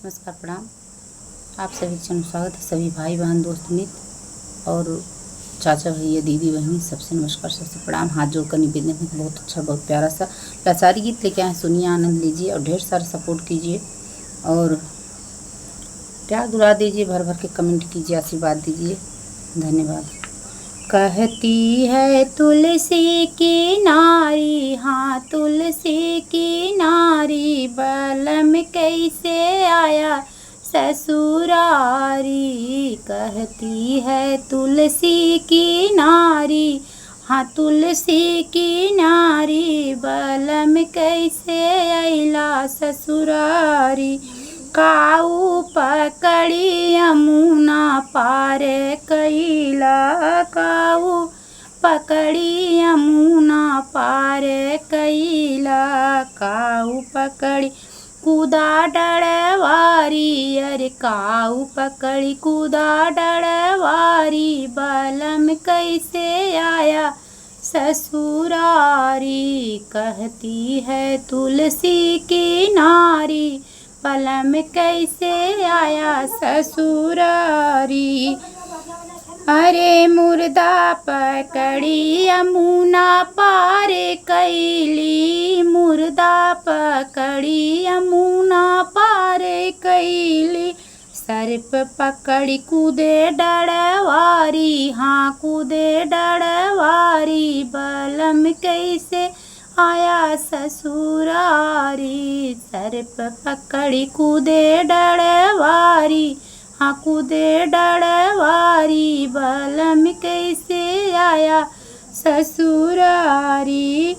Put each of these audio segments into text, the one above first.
नमस्कार, प्रणाम। आप सभी के चैनल स्वागत है। सभी भाई बहन दोस्त मित्र और चाचा भैया दीदी बहनी सबसे नमस्कार, सबसे प्रणाम। हाथ जोड़कर निवेदन है, बहुत अच्छा बहुत प्यारा सा लाचारी गीत लेके आए, सुनिए, आनंद लीजिए और ढेर सारा सपोर्ट कीजिए और प्यार दुला दीजिए, भर भर के कमेंट कीजिए, आशीर्वाद दीजिए। धन्यवाद। कहती है तुलसी की नारी, हाँ तुलसी की नारी, बलम कैसे आया ससुरारी। कहती है तुलसी की नारी, हाँ तुलसी की नारी, बलम कैसे अइला ससुरारी। काऊ पकड़ी यमुना पार कैला, काऊ पकड़ी यमुना पार कैला, काऊ पकड़ी कूदा डरवारी, अरे काऊ पकड़ी कूदा डरवारी, बलम कैसे आया ससुरारी। कहती है तुलसी की नारी, बलम कैसे आया ससुरारी। अरे मुर्दा पकड़ी यमुना पार कैली, मुर्दा पकड़ी यमुना पार कैली, सर्प पकड़ी कूदे डरवारी, हाँ कूदे डरवारी, बलम कैसे आया ससुरारी। सर्प पकड़ी कूदे डरवारी, हाँ कूदे डरवारी, बलम कैसे आया ससुरारी।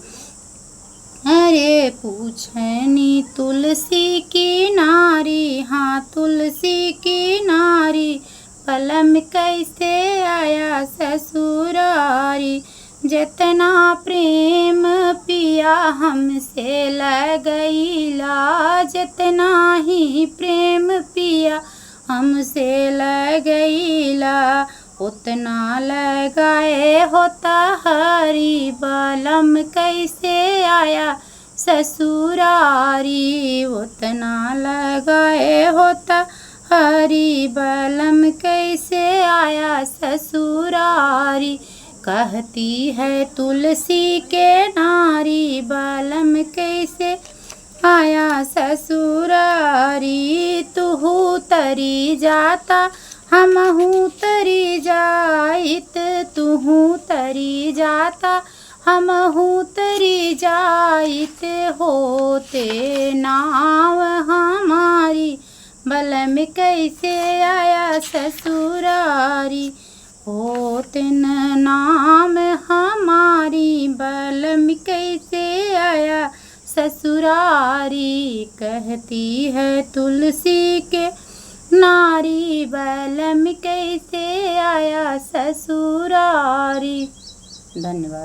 अरे पूछनी तुलसी की नारी, हाँ तुलसी की नारी, बलम कैसे आया ससुरारी। जितना प्रेम पिया हमसे लगैला, जितना ही प्रेम पिया हमसे लगैला, उतना लगाए होता हरी, बलम कैसे आया ससुरारी। उतना लगाए होता हरी, बलम कैसे आया ससुरारी। कहती है तुलसी के नारी, बलम कैसे आया ससुरारी। तुहू तरी जाता हमहू तरी जाइत, तुहू तरी जाता हमहू तरी जाइत, होते नाव हमारी, बलम कैसे आया ससुरारी। होते नाम हमारी, बलम कैसे आया ससुरारी। कहती है तुलसी के नारी, बलम कैसे आया ससुरारी। धन्यवाद।